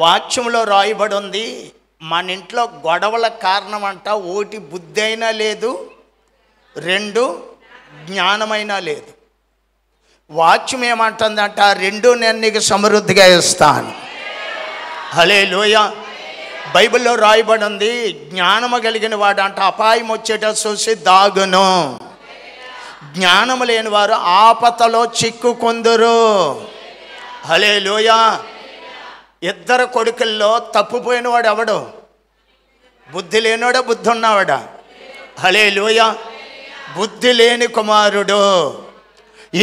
వాక్యంలో రాయబడి ఉంది, మన ఇంట్లో గొడవల కారణం అంట ఒకటి బుద్ధి అయినా లేదు, రెండు జ్ఞానమైనా లేదు. వాక్యం ఏమంటుందంట, రెండు నేను నీకు సమృద్ధిగా ఇస్తాను. హల్లెలూయా. బైబిల్లో రాయబడి ఉంది, జ్ఞానము కలిగిన వాడు అంట అపాయం వచ్చేట చూసి దాగును, జ్ఞానము లేని వారు ఆపదలో చిక్కుకొందురు. హల్లెలూయా. ఇద్దరు కొడుకుల్లో తప్పిపోయిన వాడు ఎవడు? బుద్ధి లేనివాడా బుద్ధి ఉన్నవాడా? హల్లెలూయా. బుద్ధి లేని కుమారుడు.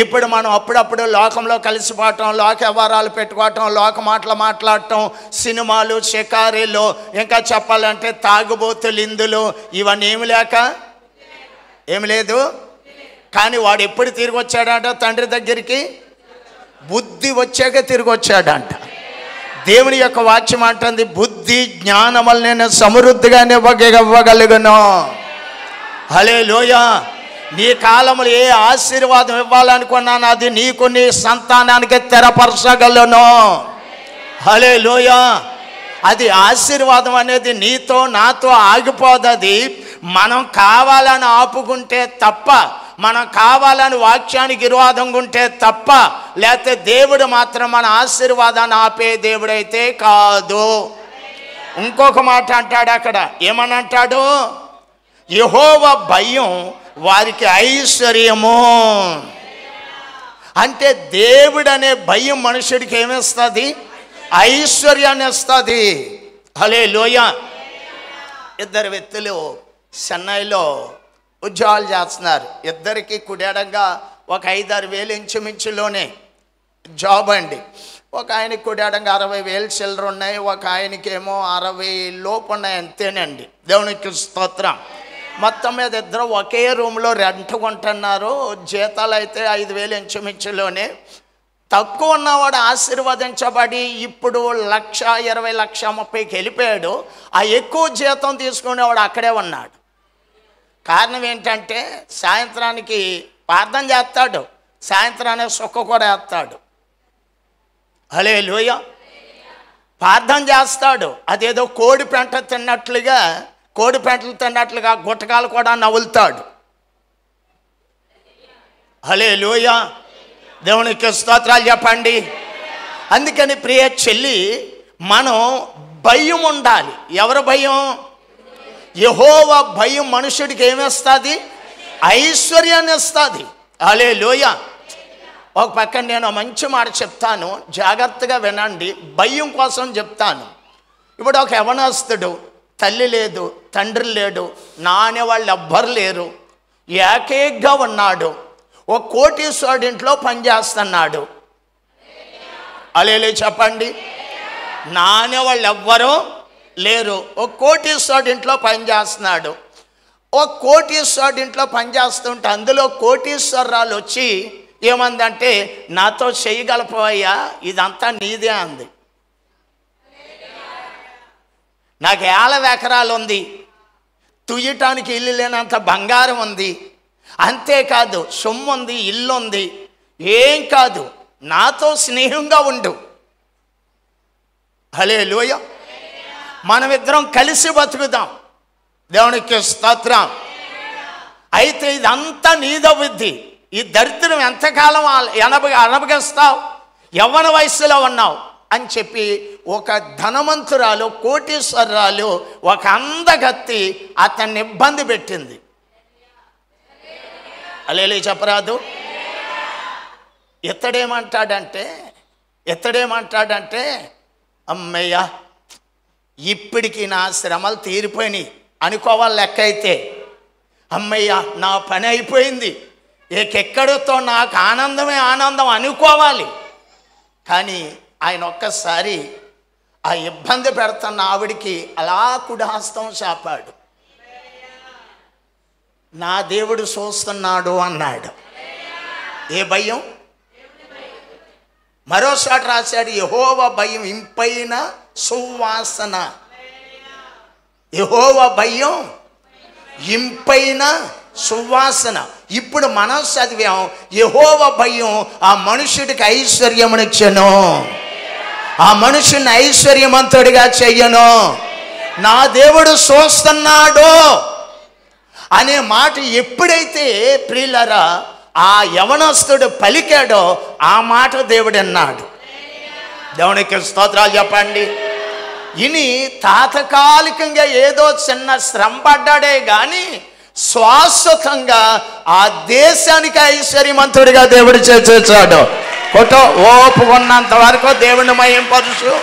ఇప్పుడు మనం అప్పుడప్పుడు లోకంలో కలిసిపోవటం, లోక వ్యవహారాలు పెట్టుకోవటం, లోక మాటలు మాట్లాడటం, సినిమాలు, షికారీలు, ఇంకా చెప్పాలంటే తాగుబోతులు, ఇందులో ఇవన్నీ ఏమి లేదు. కానీ వాడు ఎప్పుడు తిరిగి వచ్చాడంట తండ్రి దగ్గరికి? బుద్ధి వచ్చాక తిరిగి వచ్చాడంట. దేవుని యొక్క వాక్యం అంటుంది, బుద్ధి జ్ఞానములు నేను సమృద్ధిగానే ఇవ్వగలుగును. హల్లెలూయా. నీ కాలంలో ఏ ఆశీర్వాదం ఇవ్వాలనుకున్నాను అది నీకు నీ సంతానానికి తెరపరచగలను. హల్లెలూయా. అది ఆశీర్వాదం అనేది నీతో నాతో ఆగిపోదది. మనం కావాలని ఆపుకుంటే తప్ప, మనం కావాలని వాక్యానికి విరోధంగా ఉంటే తప్ప, లేకపోతే దేవుడు మాత్రం మన ఆశీర్వాదాన్ని ఆపే దేవుడైతే కాదు. ఇంకొక మాట అంటాడు అక్కడ, ఏమని అంటాడు? యెహోవా భయం వారికి ఐశ్వర్యము. అంటే దేవుడనే భయం మనుషుడికి ఏమిస్తుంది? ఐశ్వర్యాన్ని ఇస్తుంది. హల్లెలూయా. ఇద్దరు వ్యక్తులు చెన్నైలో ఉద్యోగాలు చేస్తున్నారు. ఇద్దరికి కుడేడంగా ఒక 5-6 వేలు ఇంచుమించులోనే జాబ్ అండి. ఒక ఆయనకి కుడేడంగా 60,000 చిల్లర ఉన్నాయి, ఒక ఆయనకేమో 60 లోపు ఉన్నాయి, అంతేనండి. దేవునికి స్తోత్రం. మొత్తం మీద ఇద్దరు ఒకే రూమ్లో రెంట్ కొంటున్నారు. జీతాలు అయితే 5,000 ఇంచుమించులోనే. తక్కువ ఉన్నవాడు ఆశీర్వదించబడి ఇప్పుడు 1,20,000 1,30,000కి వెళ్ళిపోయాడు. ఆ ఎక్కువ జీతం తీసుకునేవాడు అక్కడే ఉన్నాడు. కారణం ఏంటంటే సాయంత్రానికి ప్రార్థన చేస్తాడు, సాయంత్రానికి సుక్క కూడా వేస్తాడు. హల్లెలూయా. ప్రార్థన చేస్తాడు, అదేదో కోడి పెంట తిన్నట్లుగా, కోడి పెంటలు తిన్నట్లుగా గుట్టకాలు కూడా నవ్వులుతాడు. హల్లెలూయా. దేవునికి స్తోత్రాలు చెప్పండి. అందుకని ప్రియ చెల్లి, మనం భయం ఉండాలి. ఎవరి భయం? యెహోవా భయం మనుషుడికి ఏమిస్తుంది? ఐశ్వర్యాన్ని ఇస్తుంది. హల్లెలూయా. ఒక పక్కన నేను మంచి మాట చెప్తాను, జాగ్రత్తగా వినండి. భయం కోసం చెప్తాను. ఇప్పుడు ఒక యవనస్తుడు, తల్లి లేదు, తండ్రి లేడు, నానే వాళ్ళు ఎవ్వరు లేరు, ఏకైకగా ఉన్నాడు. ఒక కోటీశ్వరుడి ఇంట్లో పనిచేస్తున్నాడు. హల్లెలూయా చెప్పండి. నానే వాళ్ళు ఎవ్వరూ లేరు, ఒక కోటీశ్వరుడి ఇంట్లో పనిచేస్తున్నాడు. ఒక కోటీశ్వరుడి ఇంట్లో పనిచేస్తుంటే అందులో కోటీశ్వరరాలు వచ్చి ఏమందంటే, నాతో చేయగలపోయా, ఇదంతా నీదే అంది. నాకు 50 ఎకరాలు ఉంది, తుయ్యటానికి ఇల్లు లేనంత బంగారం ఉంది, అంతేకాదు సొమ్ము ఉంది, ఇల్లు ఉంది, ఏం కాదు, నాతో స్నేహంగా ఉండు. హల్లెలూయా. మనమిద్దరం కలిసి బతుకుదాం. దేవునికి స్తోత్రం. అయితే ఇదంతా నీదవుద్ది. ఈ దరిద్రం ఎంతకాలం అనభగిస్తావు? యవ్వన వయస్సులో ఉన్నావు అని చెప్పి ఒక ధనవంతురాలు, కోటీశ్వరరాలు, ఒక అందగత్తి అతన్ని ఇబ్బంది పెట్టింది. హల్లెలూయా చెప్పరాదు. ఇతడేమంటాడంటే అమ్మయ్య, ఇప్పటికి నా శ్రమలు తీరిపోయినాయి అనుకోవాలి. లెక్క అయితే అమ్మయ్య నా పని అయిపోయింది, ఎక్కడితో నాకు ఆనందమే ఆనందం అనుకోవాలి. కానీ ఆయన ఒక్కసారి ఆ ఇబ్బంది పెడుతున్న ఆవిడికి అలా కుడిహస్తం చాపాడు. నా దేవుడు చూస్తున్నాడు అన్నాడు. ఏ భయం? మరోసారి రాశాడు, యెహోవా భయం ఇంపైన సువాసన. యెహోవా భయం ఇంపైన సువాసన. ఇప్పుడు మనం చదివాం, యెహోవా భయం ఆ మనుషుడికి ఐశ్వర్యమునిచ్చెను. ఆ మనుషుని ఐశ్వర్యవంతుడిగా చెయ్యను. నా దేవుడు చూస్తున్నాడు అనే మాట ఎప్పుడైతే ప్రియులారా ఆ యవనస్తుడు పలికాడో ఆ మాట దేవుడు అన్నాడు. దేవునికి స్తోత్రాలు చెప్పండి. ఇని తాత్కాలికంగా ఏదో చిన్న శ్రమ పడ్డాడే కానీ శాశ్వతంగా ఆ దేశానికి ఐశ్వర్యవంతుడిగా దేవుడు చేర్చాడు. కొట్టో ఓపుకున్నంత వరకు దేవుని మహింపరుచు.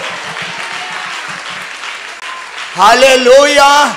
హల్లెలూయా.